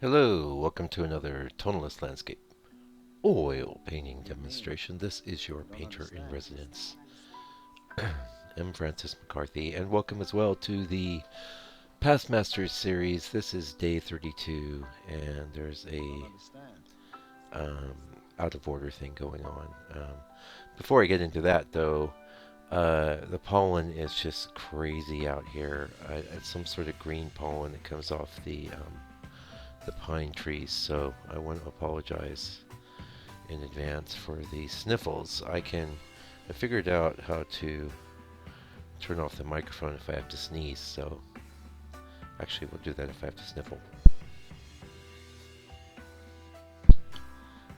Hello, welcome to another Tonalist landscape oil painting demonstration. This is your painter in residence, M. Francis McCarthy, and welcome as well to the Past Masters series. This is day 32, and there's a um, out of order thing going on. Before I get into that, though, the pollen is just crazy out here. It's some sort of green pollen that comes off the pine trees, so I want to apologize in advance for the sniffles. I figured out how to turn off the microphone if I have to sneeze, so actually we'll do that if I have to sniffle.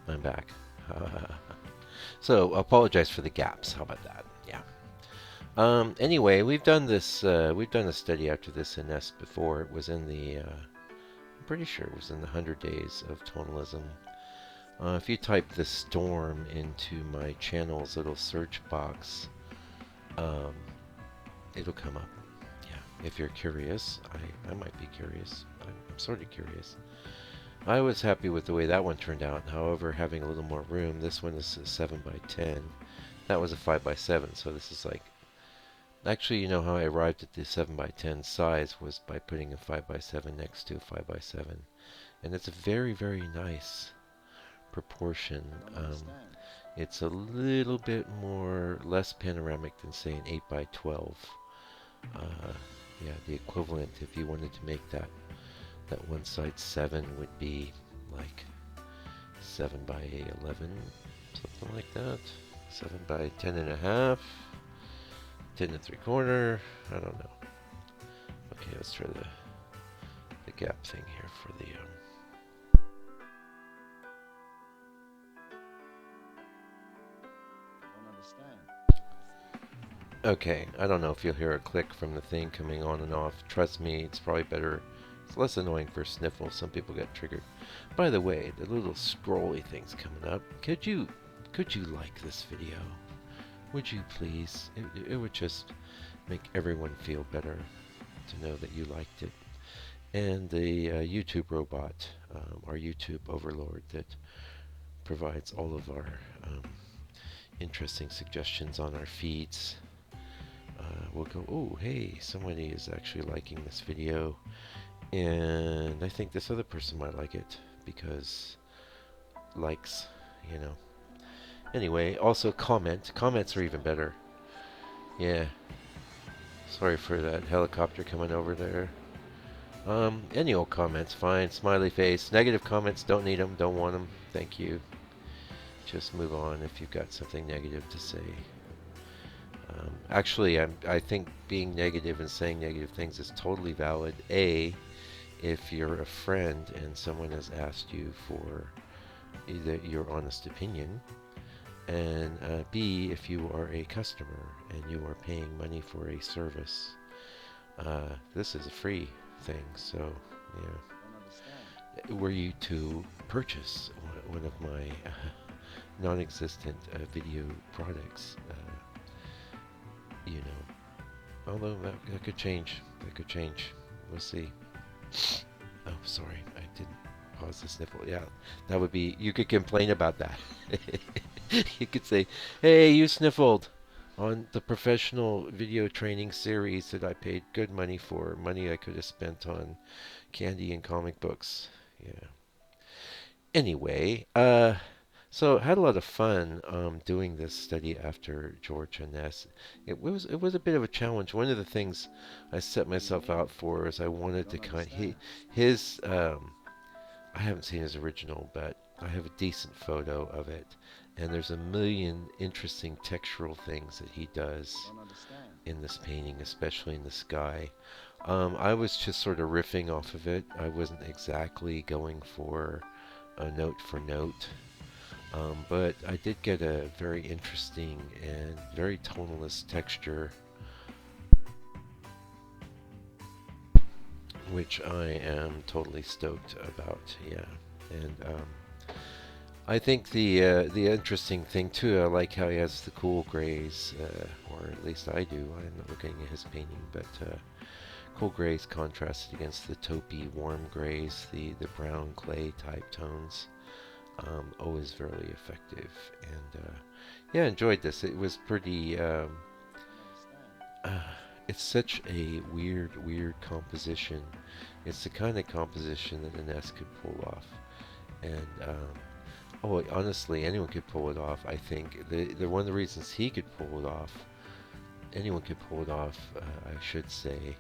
I'm back. So apologize for the gaps. How about that? Yeah. Anyway, we've done this. We've done a study after this in Inness before. It was in the. I'm pretty sure it was in the 100 Days of Tonalism. If you type the storm into my channel's little search box, um, it'll come up. Yeah, if you're curious, I might be curious. I'm sort of curious. I was happy with the way that one turned out. However, having a little more room, this one is a 7 by 10. That was a 5 by 7, so this is like... Actually, you know how I arrived at the 7 by 10 size was by putting a 5 by 7 next to a 5 by 7. And it's a very, very nice proportion. It's a little bit less panoramic than, say, an 8 by 12. Yeah, the equivalent, if you wanted to make that one side 7 would be like 7 by 11, something like that. 7 by 10 and a half, 10 and 3/4, I don't know. Okay, let's try the gap thing here for the Okay, I don't know if you'll hear a click from the thing coming on and off. Trust me, it's probably better. It's less annoying for sniffle. Some people get triggered. By the way, the little scrolly thing's coming up. Could you like this video? Would you please? It would just make everyone feel better to know that you liked it. And the YouTube robot, our YouTube overlord that provides all of our interesting suggestions on our feeds. We'll go, oh, hey, somebody is actually liking this video. And I think this other person might like it because likes, you know. Anyway, also comment. Comments are even better. Yeah. Sorry for that helicopter coming over there. Any old comments, fine. Smiley face. Negative comments, don't need them, don't want them. Thank you. Just move on if you've got something negative to say. Actually, I think being negative and saying negative things is totally valid. A, if you're a friend and someone has asked you for either your honest opinion, and B, if you are a customer and you are paying money for a service. This is a free thing, so yeah. Were you to purchase one of my non-existent video products, you know, although that could change. That could change. We'll see. Oh, sorry, I didn't pause the sniffle. Yeah, that would be. You could complain about that. You could say, "Hey, you sniffled on the professional video training series that I paid good money for. Money I could have spent on candy and comic books." Yeah. Anyway, so I had a lot of fun doing this study after George Inness. It was a bit of a challenge. One of the things I set myself out for is I wanted to his I haven't seen his original, but I have a decent photo of it, and there's a million interesting textural things that he does in this painting, especially in the sky. I was just sort of riffing off of it. I wasn't exactly going for a note for note. But I did get a very interesting and very tonalist texture, which I am totally stoked about. Yeah, and I think the interesting thing too, I like how he has the cool grays, or at least I do. I'm not looking at his painting, but cool grays contrasted against the taupey warm grays, the brown clay type tones. Always very effective, and yeah, enjoyed this. It was pretty. Uh, it's such a weird composition. It's the kind of composition that Inness could pull off, and oh, honestly, anyone could pull it off. I think the one of the reasons he could pull it off, anyone could pull it off. I should say,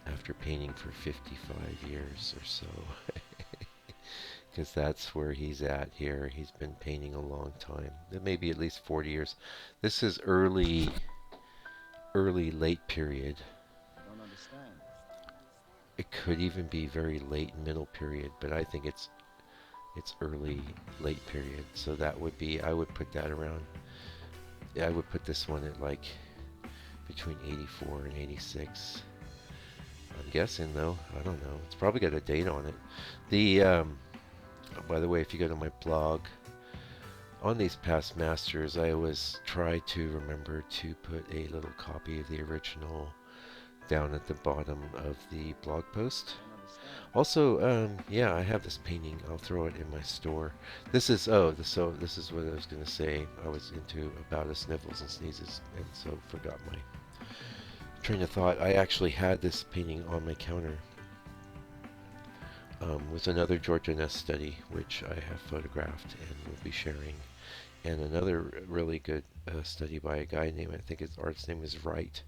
after painting for 55 years or so. Because that's where he's at here. He's been painting a long time, maybe at least 40 years. This is late period. Don't understand. It could even be very late middle period, but I think it's early late period. So that would be, I would put that around. I would put this one at like between 84 and 86. I'm guessing though. I don't know. It's probably got a date on it. By the way, if you go to my blog, on these past masters, I always try to remember to put a little copy of the original down at the bottom of the blog post. Don't understand. Also, yeah, I have this painting. I'll throw it in my store. This is this is what I was gonna say. I was into about a sniffles and sneezes, and so forgot my train of thought. I actually had this painting on my counter. Was another Georgia Inness study, which I have photographed and will be sharing, and another really good study by a guy named, I think his artist's name is Wright,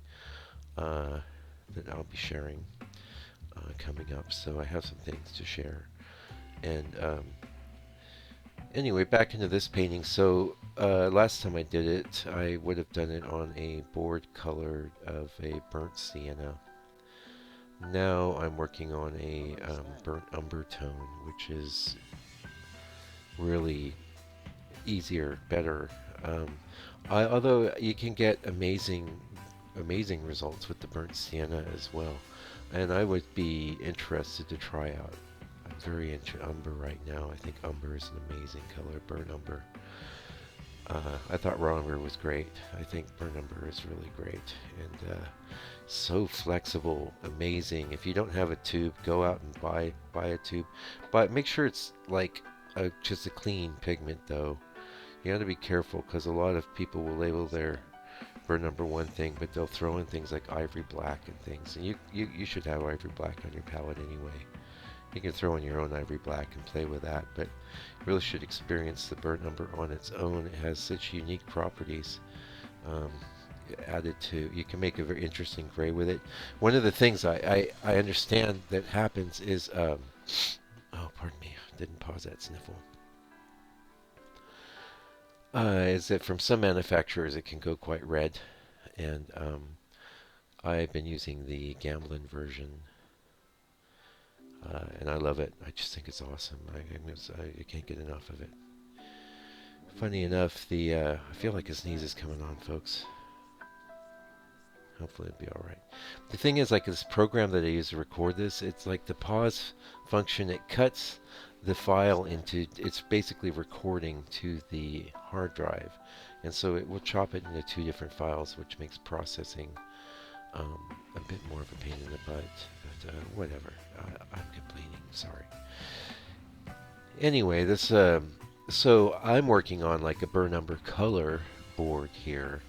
that I'll be sharing coming up. So I have some things to share. And anyway, back into this painting. So last time I did it, I would have done it on a board colored of a burnt sienna. Now I'm working on a burnt umber tone, which is really easier, better. Although you can get amazing results with the burnt sienna as well, and I would be interested to try out. I'm very into umber right now. I think umber is an amazing color, burnt umber. I thought raw umber was great. I think burnt umber is really great, and so flexible, amazing. If you don't have a tube, go out and buy a tube, but make sure it's like just a clean pigment though. You got to be careful because a lot of people will label their burnt umber one thing, but they'll throw in things like ivory black and things, and you should have ivory black on your palette anyway. You can throw in your own ivory black and play with that, but you really should experience the burnt umber on its own. It has such unique properties. Added to, you can make a very interesting gray with it. One of the things I understand that happens is, oh, pardon me, I didn't pause that sniffle. Is that from some manufacturers it can go quite red, and I've been using the Gamblin version, and I love it. I just think it's awesome. I can't get enough of it. Funny enough, I feel like a sneeze is coming on, folks. Hopefully it'll be alright. The thing is, like this program that I use to record this, it's like the pause function. It cuts the file into, it's basically recording to the hard drive. And so it will chop it into two different files, which makes processing a bit more of a pain in the butt. But whatever. I'm complaining. Sorry. Anyway, this, so I'm working on like a burnt umber color board here.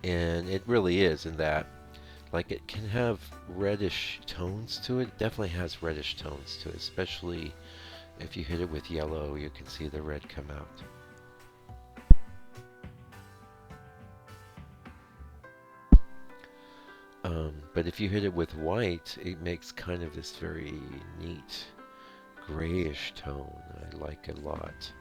And it really is in that, like, it can have reddish tones to it. It definitely has reddish tones to it, especially if you hit it with yellow, you can see the red come out. But if you hit it with white, it makes kind of this very neat grayish tone I like a lot.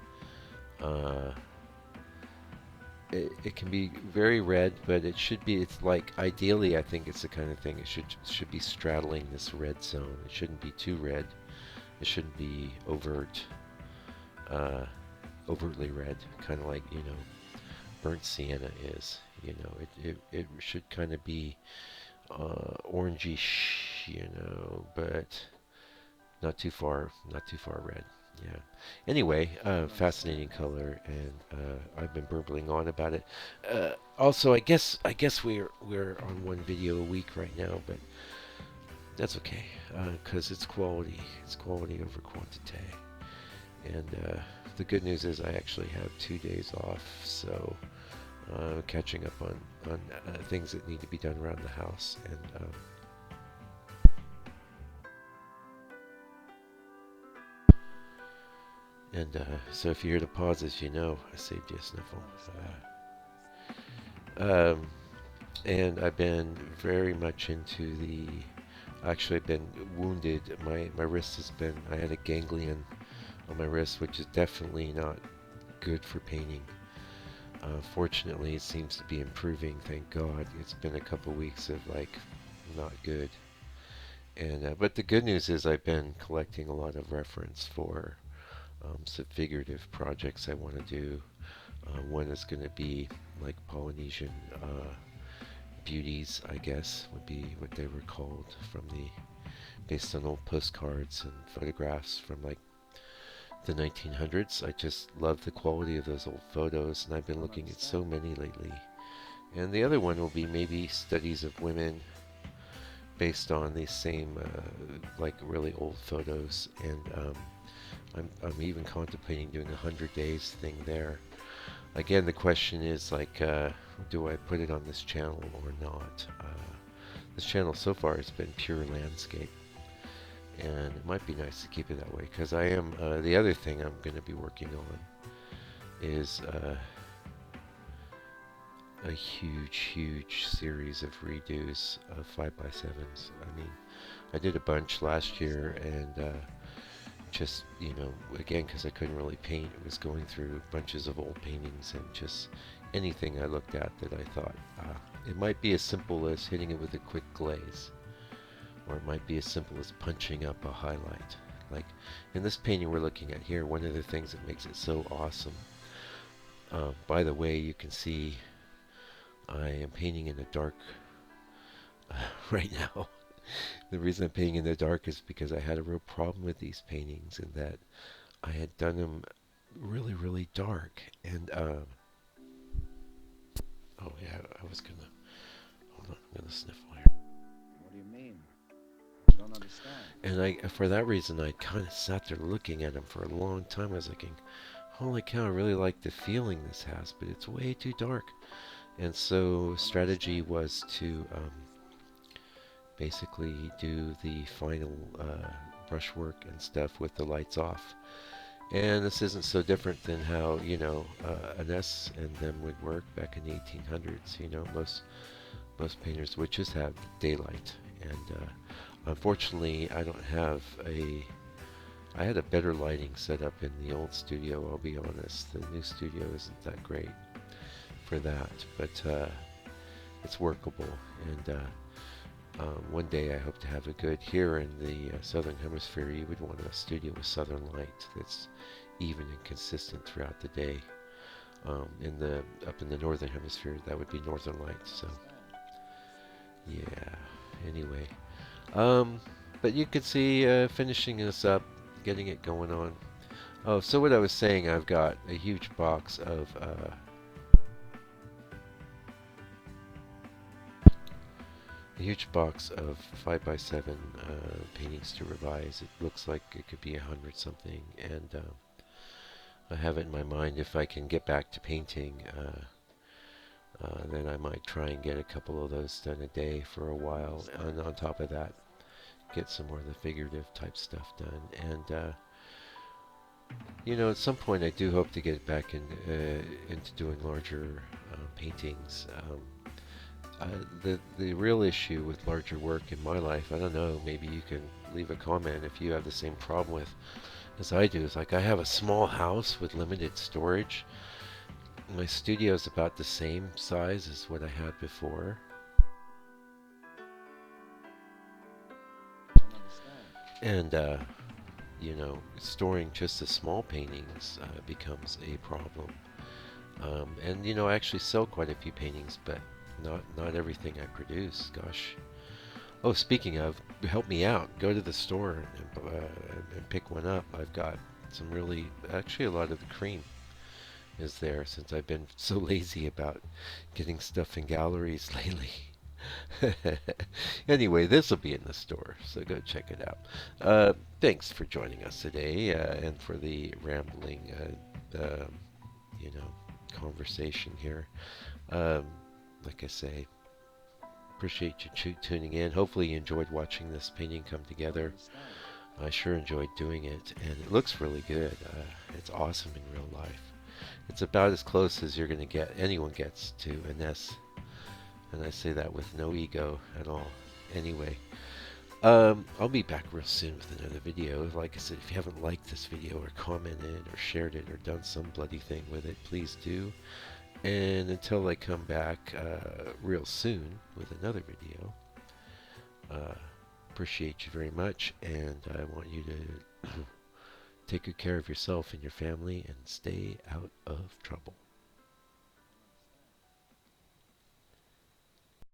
It can be very red, but it should be, it's like, ideally I think it's the kind of thing it should be straddling this red zone. It shouldn't be too red. It shouldn't be overtly red, kind of like, burnt sienna is. It should kind of be orangish, but not too far red. Yeah. Anyway, fascinating color, and I've been burbling on about it. Also, I guess we're on one video a week right now, but That's okay, because it's quality. It's quality over quantity. And the good news is I actually have 2 days off, so catching up on things that need to be done around the house. And so if you hear the pauses, you know I saved you a sniffle. Um, and I've been very much into the. Actually, I've been wounded. My wrist has been. I had a ganglion on my wrist, which is definitely not good for painting. Fortunately, it seems to be improving. Thank God. It's been a couple weeks of like not good. And but the good news is I've been collecting a lot of reference for some figurative projects I want to do. One is going to be like Polynesian beauties, I guess, would be what they were called, based on old postcards and photographs from like the 1900s. I just love the quality of those old photos, and I've been looking at so many lately. And the other one will be maybe studies of women based on these same like really old photos. And I'm even contemplating doing a 100 days thing there. Again, the question is like, do I put it on this channel or not? This channel so far has been pure landscape, and it might be nice to keep it that way, because I am, the other thing I'm going to be working on is a huge series of redos of 5x7s. I mean, I did a bunch last year, and just, again, because I couldn't really paint, I was going through bunches of old paintings, and just anything I looked at that I thought, it might be as simple as hitting it with a quick glaze, or it might be as simple as punching up a highlight. Like in this painting we're looking at here, one of the things that makes it so awesome, by the way, you can see I am painting in the dark right now. The reason I'm painting in the dark is because I had a real problem with these paintings, in that I had done them really dark. And oh yeah, I was gonna, hold on, I'm gonna sniffle here. What do you mean? I don't understand. And for that reason, I kind of sat there looking at them for a long time. I was thinking, holy cow, I really like the feeling this has, but it's way too dark. And so strategy was to basically do the final brushwork and stuff with the lights off. And this isn't so different than how, Inness and them would work back in the 1800s. Most painters would just have daylight. And unfortunately, I had a better lighting set up in the old studio, I'll be honest. The new studio isn't that great for that, but it's workable. And one day I hope to have a good, here in the southern hemisphere, you would want a studio with southern light that's even and consistent throughout the day. Up in the northern hemisphere, that would be northern light. So yeah, anyway, but you could see, finishing this up, getting it going on. Oh, so what I was saying, I've got a huge box of 5x7 paintings to revise. It looks like it could be 100 something, and I have it in my mind, if I can get back to painting, then I might try and get a couple of those done a day for a while, and on top of that, get some more of the figurative type stuff done. And at some point I do hope to get back into doing larger paintings. The real issue with larger work in my life, I don't know, maybe you can leave a comment if you have the same problem with as I do. Is like, I have a small house with limited storage. My studio is about the same size as what I had before. I don't understand. And storing just the small paintings becomes a problem. And I actually sell quite a few paintings, but not everything I produce. Gosh. Oh, speaking of, help me out. Go to the store and pick one up. I've got some really, actually a lot of the cream is there, since I've been so lazy about getting stuff in galleries lately. Anyway, this will be in the store, so go check it out. Thanks for joining us today and for the rambling, you know, conversation here. Um, like I say, appreciate you tuning in. Hopefully, you enjoyed watching this painting come I don't together. understand. I sure enjoyed doing it, and it looks really good. It's awesome in real life. It's about as close as you're going to get, anyone gets to Inness, and I say that with no ego at all. Anyway, I'll be back real soon with another video. Like I said, if you haven't liked this video or commented or shared it or done some bloody thing with it, please do. And until I come back real soon with another video, uh, appreciate you very much, and I want you to take good care of yourself and your family and stay out of trouble.